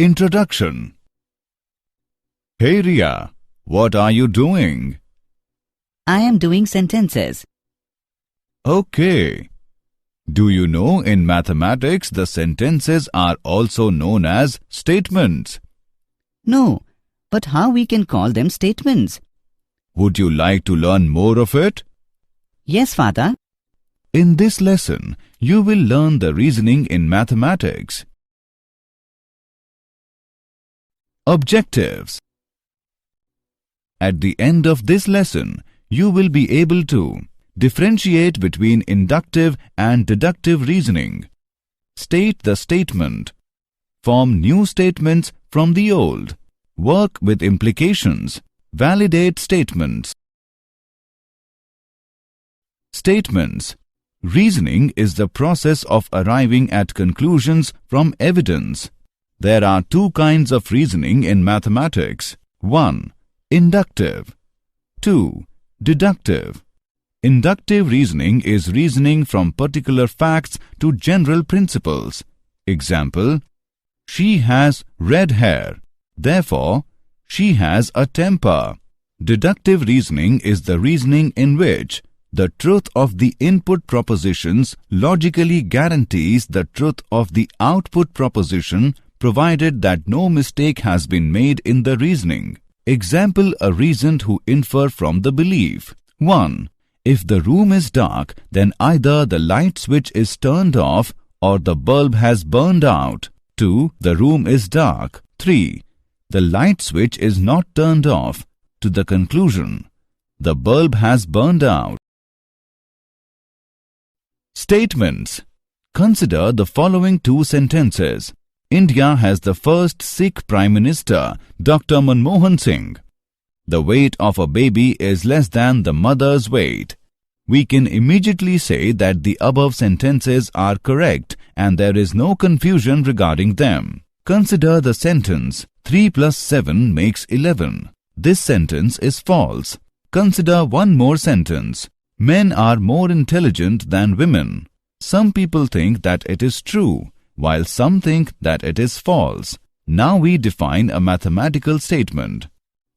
Introduction. Hey Ria, what are you doing? I am doing sentences. Okay. Do you know in mathematics the sentences are also known as statements? No, but how we can call them statements? Would you like to learn more of it? Yes, Father. In this lesson, you will learn the reasoning in mathematics. Objectives. At the end of this lesson, you will be able to differentiate between inductive and deductive reasoning, state the statement, form new statements from the old, work with implications, validate statements. Statements. Reasoning is the process of arriving at conclusions from evidence. There are two kinds of reasoning in mathematics. 1. Inductive. 2. Deductive. Inductive reasoning is reasoning from particular facts to general principles. Example: she has red hair, therefore, she has a temper. Deductive reasoning is the reasoning in which the truth of the input propositions logically guarantees the truth of the output proposition, provided that no mistake has been made in the reasoning. Example: a reasoned who infer from the belief. 1. If the room is dark, then either the light switch is turned off or the bulb has burned out. 2. The room is dark. 3. The light switch is not turned off. To the conclusion, the bulb has burned out. Statements. Consider the following two sentences. India has the first Sikh Prime Minister, Dr. Manmohan Singh. The weight of a baby is less than the mother's weight. We can immediately say that the above sentences are correct and there is no confusion regarding them. Consider the sentence, 3 plus 7 makes 11. This sentence is false. Consider one more sentence. Men are more intelligent than women. Some people think that it is true, while some think that it is false. Now we define a mathematical statement.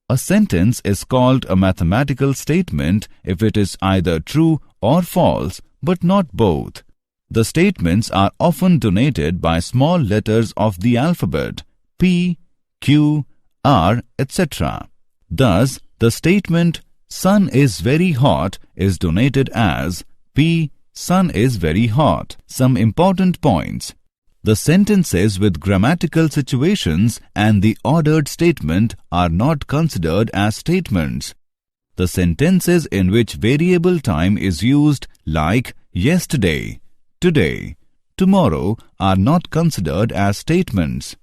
A sentence is called a mathematical statement if it is either true or false, but not both. The statements are often denoted by small letters of the alphabet, P, Q, R, etc. Thus, the statement "Sun is very hot" is denoted as P, sun is very hot. Some important points. The sentences with grammatical situations and the ordered statement are not considered as statements. The sentences in which variable time is used, like yesterday, today, tomorrow, are not considered as statements.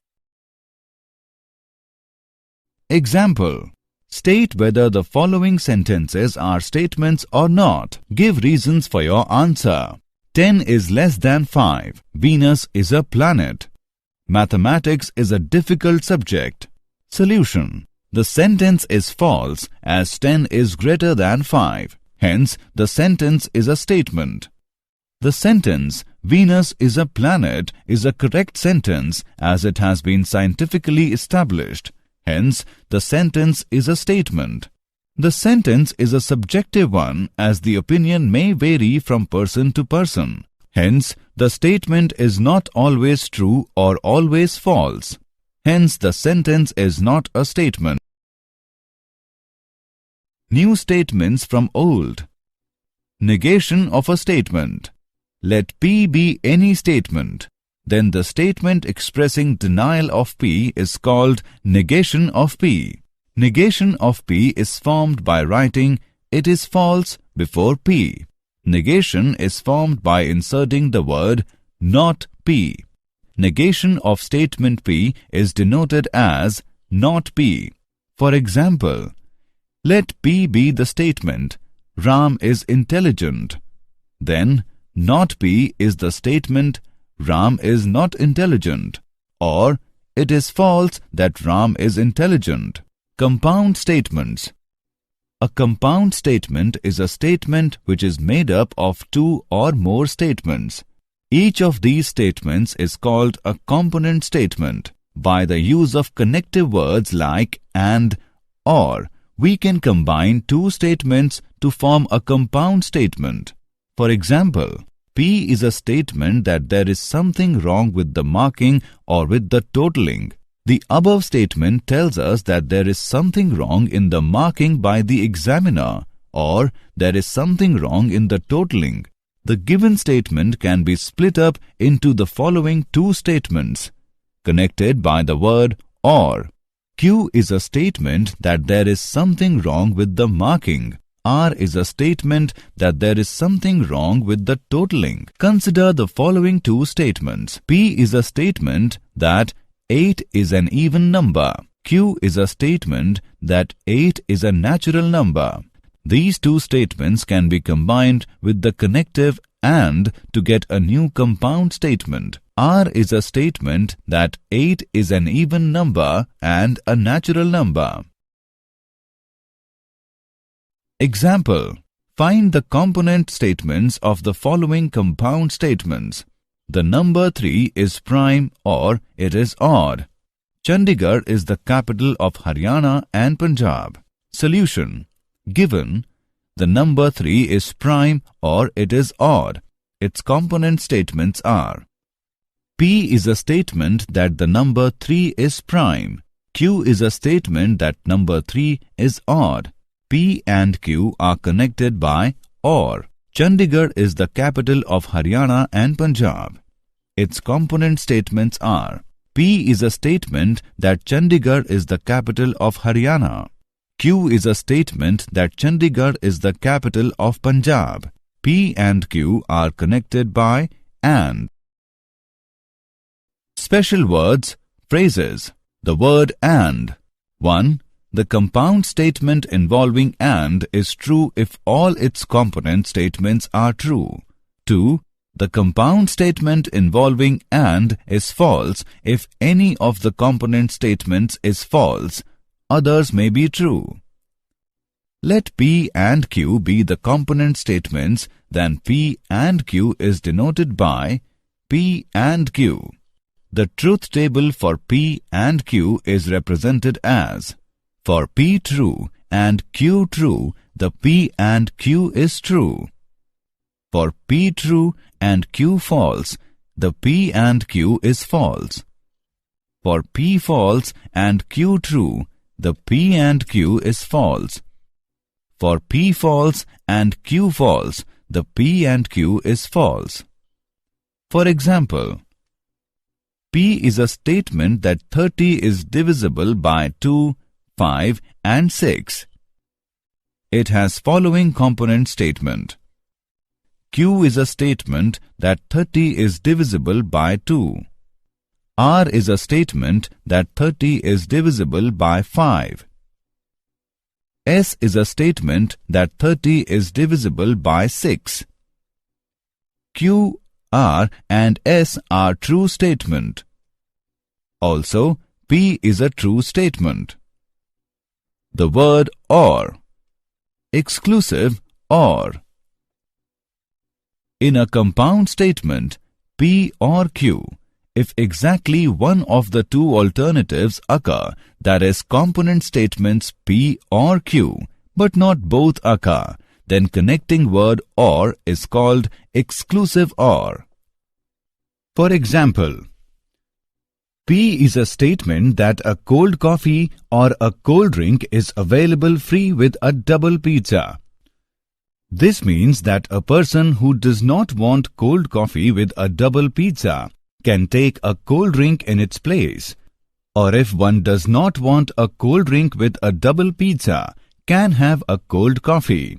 Example: state whether the following sentences are statements or not. Give reasons for your answer. 10 is less than 5. Venus is a planet. Mathematics is a difficult subject. Solution: the sentence is false as 10 is greater than 5. Hence, the sentence is a statement. The sentence "Venus is a planet" is a correct sentence as it has been scientifically established. Hence, the sentence is a statement. The sentence is a subjective one as the opinion may vary from person to person. Hence, the statement is not always true or always false. Hence, the sentence is not a statement. New statements from old. Negation of a statement. Let P be any statement. Then the statement expressing denial of P is called negation of P. Negation of P is formed by writing "it is false" before P. Negation is formed by inserting the word "not P." Negation of statement P is denoted as "not P." For example, let P be the statement "Ram is intelligent." Then "not P" is the statement "Ram is not intelligent," or "it is false that Ram is intelligent." Compound statements. A compound statement is a statement which is made up of two or more statements. Each of these statements is called a component statement. By the use of connective words like and, or, we can combine two statements to form a compound statement. For example, P is a statement that there is something wrong with the marking or with the totaling. The above statement tells us that there is something wrong in the marking by the examiner, or there is something wrong in the totaling. The given statement can be split up into the following two statements, connected by the word or. Q is a statement that there is something wrong with the marking. R is a statement that there is something wrong with the totaling. Consider the following two statements. P is a statement that 8 is an even number. Q is a statement that 8 is a natural number. These two statements can be combined with the connective and to get a new compound statement. R is a statement that 8 is an even number and a natural number. Example: find the component statements of the following compound statements. The number 3 is prime or it is odd. Chandigarh is the capital of Haryana and Punjab. Solution: given the number 3 is prime or it is odd, its component statements are: P is a statement that the number 3 is prime. Q is a statement that number 3 is odd. P and Q are connected by or. Chandigarh is the capital of Haryana and Punjab. Its component statements are: P is a statement that Chandigarh is the capital of Haryana. Q is a statement that Chandigarh is the capital of Punjab. P and Q are connected by and. Special words, phrases. The word and. 1. The compound statement involving and is true if all its component statements are true. 2. The compound statement involving and is false if any of the component statements is false. Others may be true. Let P and Q be the component statements, then P and Q is denoted by P and Q. The truth table for P and Q is represented as: for P true and Q true, the P and Q is true. For P true and Q false, the P and Q is false. For P false and Q true, the P and Q is false. For P false and Q false, the P and Q is false. For example, P is a statement that 30 is divisible by 2, 5 and 6. It has following component statement. Q is a statement that 30 is divisible by 2. R is a statement that 30 is divisible by 5. S is a statement that 30 is divisible by 6. Q, R and S are true statement. Also, P is a true statement. The word or. Exclusive or. In a compound statement, P or Q, if exactly one of the two alternatives occur, that is component statements P or Q, but not both occur, then connecting word or is called exclusive or. For example, P is a statement that a cold coffee or a cold drink is available free with a double pizza. This means that a person who does not want cold coffee with a double pizza can take a cold drink in its place. Or if one does not want a cold drink with a double pizza, can have a cold coffee.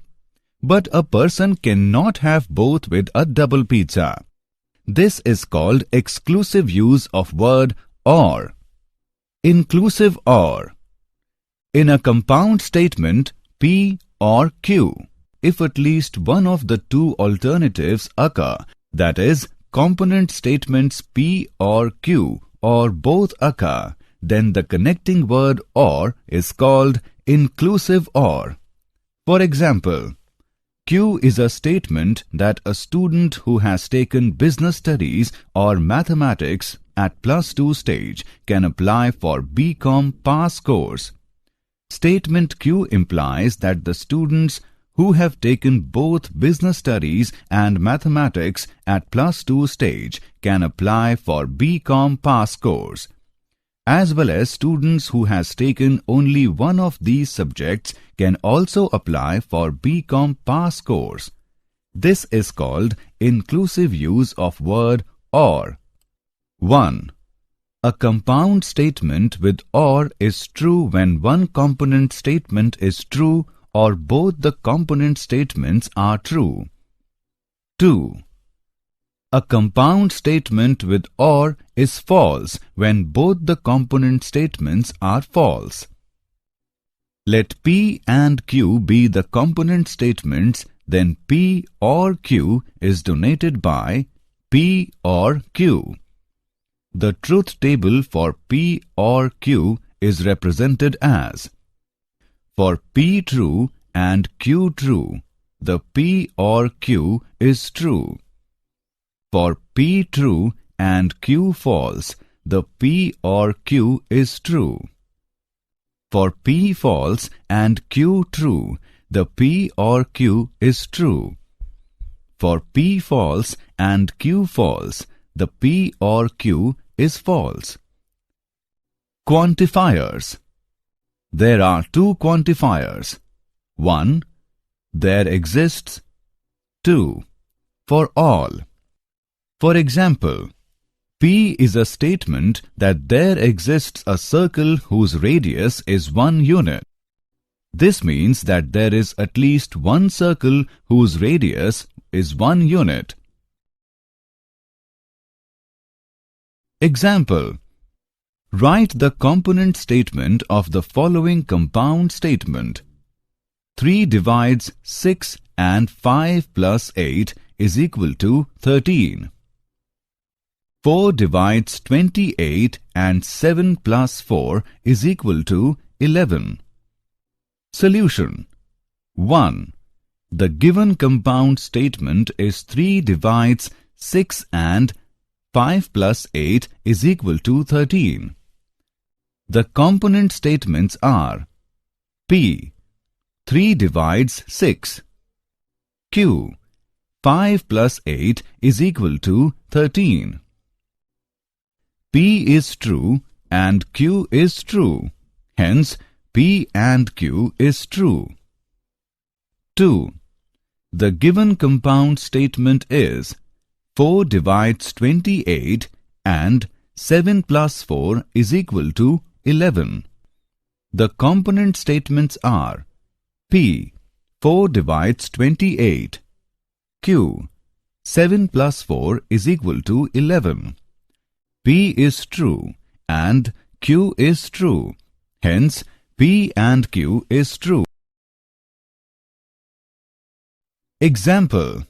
But a person cannot have both with a double pizza. This is called exclusive use of word or. Inclusive or. In a compound statement P or Q, if at least one of the two alternatives occur, that is, component statements P or Q or both occur, then the connecting word or is called inclusive or. For example, Q is a statement that a student who has taken business studies or mathematics at +2 stage can apply for BCom pass course. Statement Q implies that the students who have taken both business studies and mathematics at +2 stage can apply for BCom pass course, as well as students who has taken only one of these subjects can also apply for BCom pass course. This is called inclusive use of word or. 1. A compound statement with or is true when one component statement is true or both the component statements are true. 2. A compound statement with or is false when both the component statements are false. Let P and Q be the component statements, then P or Q is denoted by P or Q. The truth table for P or Q is represented as: for P true and Q true, the P or Q is true. For P true and Q false, the P or Q is true. For P false and Q true, the P or Q is true. For P false and Q false, the P or Q is false. Quantifiers. There are two quantifiers. 1. There exists. 2. For all. For example, P is a statement that there exists a circle whose radius is 1 unit. This means that there is at least one circle whose radius is 1 unit. Example: write the component statement of the following compound statement. 3 divides 6 and 5 plus 8 is equal to 13. 4 divides 28 and 7 plus 4 is equal to 11. Solution: 1. The given compound statement is 3 divides 6 and 5 plus 8 is equal to 13. The component statements are P. 3 divides 6. Q. 5 plus 8 is equal to 13. P is true and Q is true. Hence, P and Q is true. 2. The given compound statement is 4 divides 28 and 7 plus 4 is equal to 11. The component statements are P. 4 divides 28. Q. 7 plus 4 is equal to 11. P is true and Q is true. Hence, P and Q is true. Example: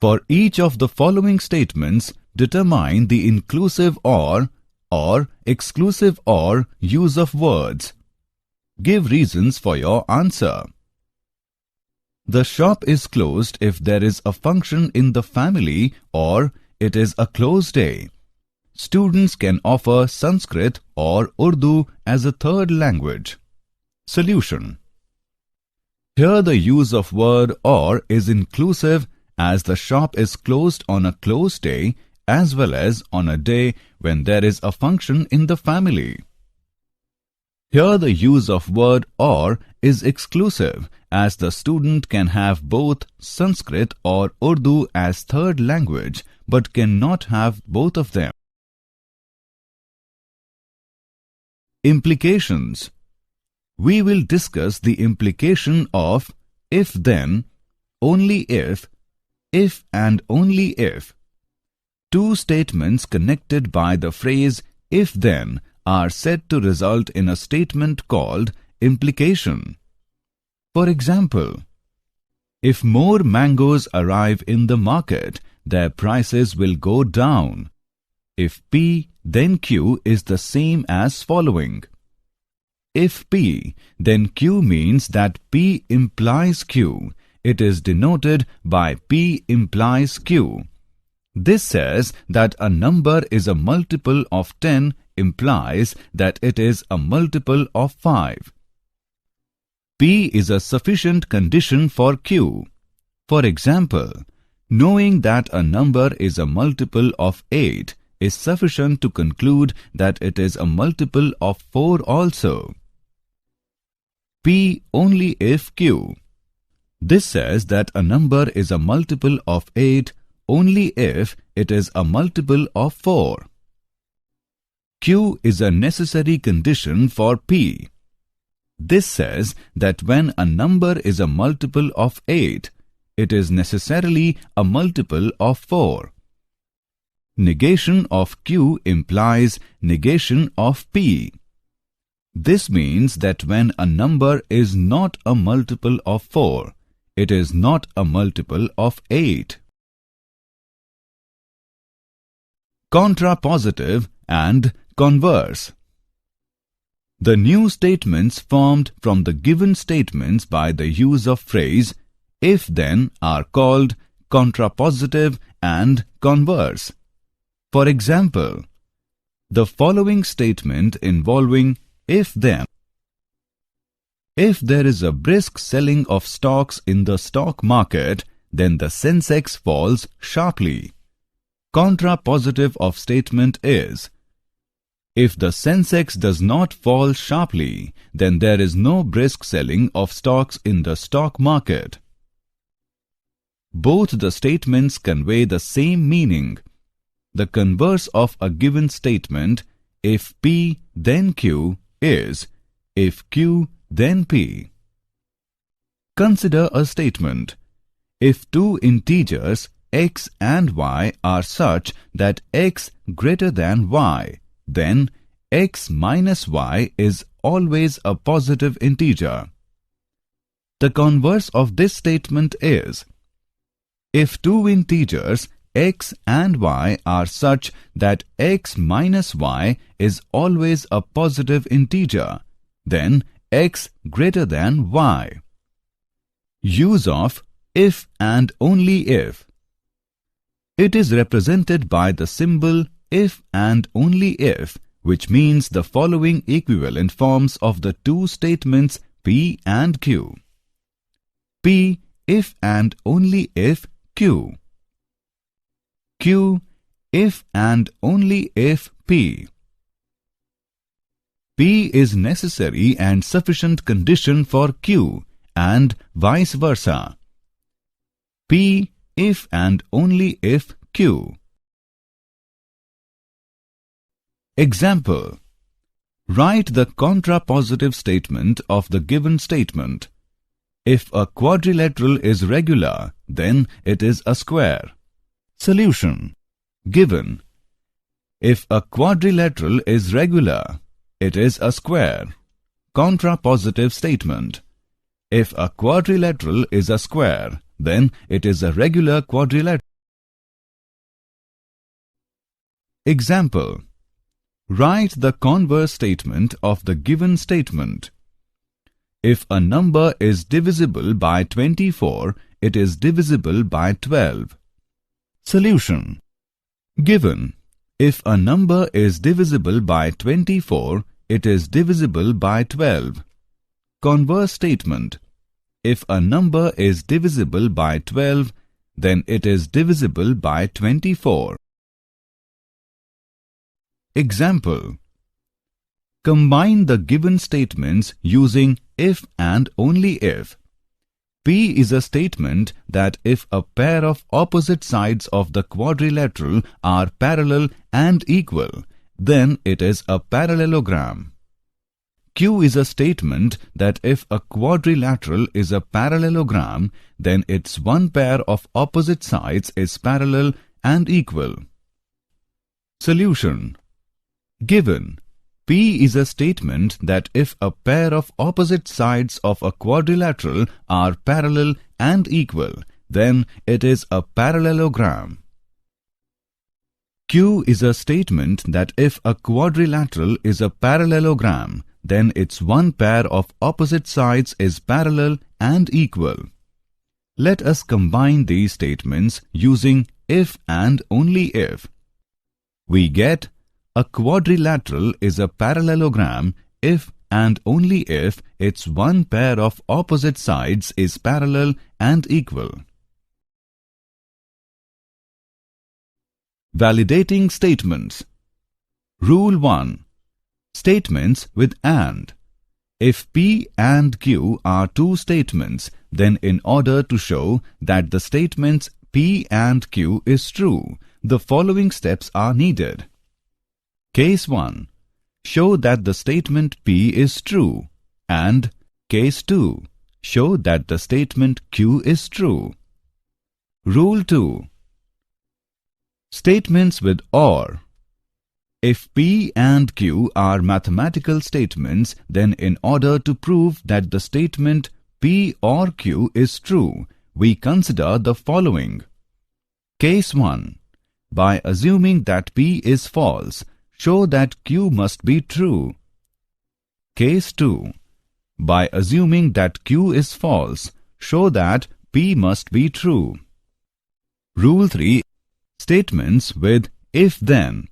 for each of the following statements, determine the inclusive or exclusive or use of words. Give reasons for your answer. The shop is closed if there is a function in the family or it is a closed day. Students can offer Sanskrit or Urdu as a third language. Solution: here the use of word or is inclusive as the shop is closed on a closed day as well as on a day when there is a function in the family. Here the use of word or is exclusive as the student can have both Sanskrit or Urdu as third language but cannot have both of them. Implications. We will discuss the implication of if-then, only if and only if. Two statements connected by the phrase if-then are said to result in a statement called implication. For example, if more mangoes arrive in the market, their prices will go down. If P, then Q is the same as following. If P, then Q means that P implies Q. It is denoted by P implies Q. This says that a number is a multiple of 10 implies that it is a multiple of 5. P is a sufficient condition for Q. For example, knowing that a number is a multiple of 8 is sufficient to conclude that it is a multiple of 4 also. P only if Q. This says that a number is a multiple of 8 only if it is a multiple of 4. Q is a necessary condition for P. This says that when a number is a multiple of 8, it is necessarily a multiple of 4. Negation of Q implies negation of P. This means that when a number is not a multiple of 4, it is not a multiple of 8. Contrapositive and converse. The new statements formed from the given statements by the use of phrase if-then are called contrapositive and converse. For example, the following statement involving if-then. If there is a brisk selling of stocks in the stock market, then the Sensex falls sharply. Contrapositive of statement is, if the Sensex does not fall sharply, then there is no brisk selling of stocks in the stock market. Both the statements convey the same meaning. The converse of a given statement, if P then Q, is if Q then P. Consider a statement. If two integers x and y are such that x greater than y, then x minus y is always a positive integer. The converse of this statement is, if two integers x and y are such that x minus y is always a positive integer, then x greater than y. Use of if and only if. It is represented by the symbol if and only if, which means the following equivalent forms of the two statements P and Q. P if and only if Q. Q if and only if P. P is necessary and sufficient condition for Q and vice versa. P if and only if Q. Example. Write the contrapositive statement of the given statement. If a quadrilateral is regular, then it is a square. Solution. Given. If a quadrilateral is regular, it is a square. Contrapositive statement. If a quadrilateral is a square, then it is a regular quadrilateral. Example. Write the converse statement of the given statement. If a number is divisible by 24, it is divisible by 12. Solution. Given. If a number is divisible by 24, it is divisible by 12. Converse statement. If a number is divisible by 12, then it is divisible by 24. Example. Combine the given statements using if and only if. P is a statement that if a pair of opposite sides of the quadrilateral are parallel and equal, then it is a parallelogram. Q is a statement that if a quadrilateral is a parallelogram, then its one pair of opposite sides is parallel and equal. Solution. Given. P is a statement that if a pair of opposite sides of a quadrilateral are parallel and equal, then it is a parallelogram. Q is a statement that if a quadrilateral is a parallelogram, then its one pair of opposite sides is parallel and equal. Let us combine these statements using if and only if. We get a quadrilateral is a parallelogram if and only if its one pair of opposite sides is parallel and equal. Validating statements. Rule 1. Statements with AND. If P and Q are two statements, then in order to show that the statements P and Q is true, the following steps are needed. Case 1. Show that the statement P is true, and Case 2. Show that the statement Q is true. Rule 2. Statements with OR. If P and Q are mathematical statements, then in order to prove that the statement P or Q is true, we consider the following. Case 1. By assuming that P is false, show that Q must be true. Case 2. By assuming that Q is false, show that P must be true. Rule 3. Statements with if-then.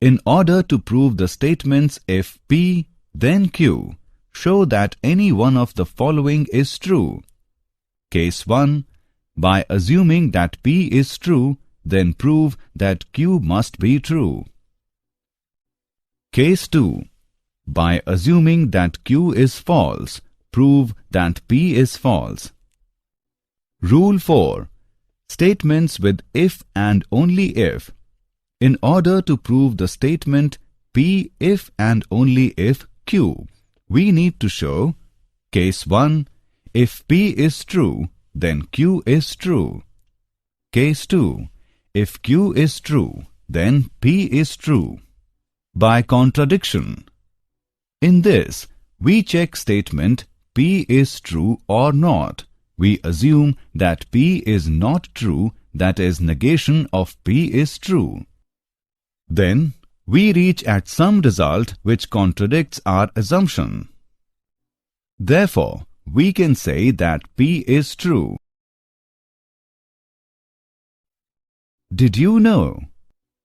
In order to prove the statements if P, then Q, show that any one of the following is true. Case 1. By assuming that P is true, then prove that Q must be true. Case 2. By assuming that Q is false, prove that P is false. Rule 4. Statements with if and only if. In order to prove the statement P if and only if Q, we need to show Case 1. If P is true, then Q is true. Case 2. If Q is true, then P is true. By contradiction. In this, we check statement P is true or not. We assume that P is not true, that is, negation of P is true. Then, we reach at some result which contradicts our assumption. Therefore, we can say that P is true. Did you know?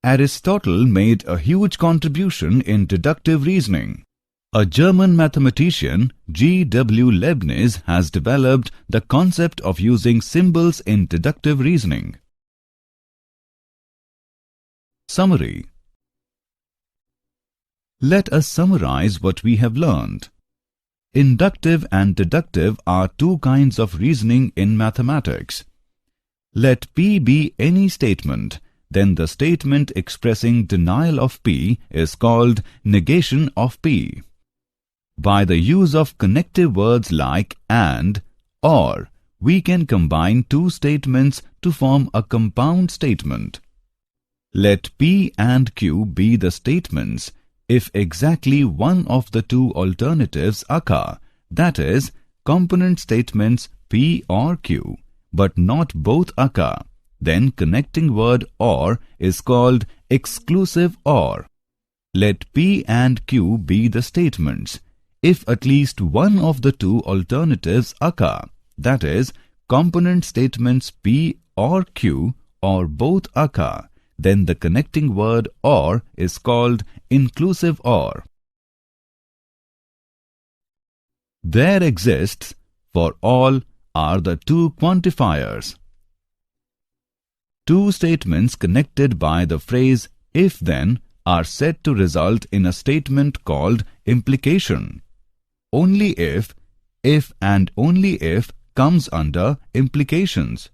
Aristotle made a huge contribution in deductive reasoning. A German mathematician, G.W. Leibniz, has developed the concept of using symbols in deductive reasoning. Summary. Let us summarize what we have learned. Inductive and deductive are two kinds of reasoning in mathematics. Let P be any statement, then the statement expressing denial of P is called negation of P. By the use of connective words like and, or, we can combine two statements to form a compound statement. Let P and Q be the statements if exactly one of the two alternatives occur, that is, component statements P or Q, but not both occur. Then connecting word or is called exclusive or. Let P and Q be the statements if at least one of the two alternatives occur, that is, component statements P or Q or both occur, then the connecting word or is called inclusive or. There exists, for all, are the two quantifiers. Two statements connected by the phrase if-then are said to result in a statement called implication. Only if and only if comes under implications.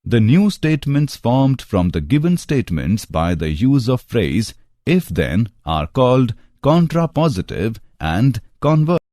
The new statements formed from the given statements by the use of phrase if-then are called contrapositive and converse.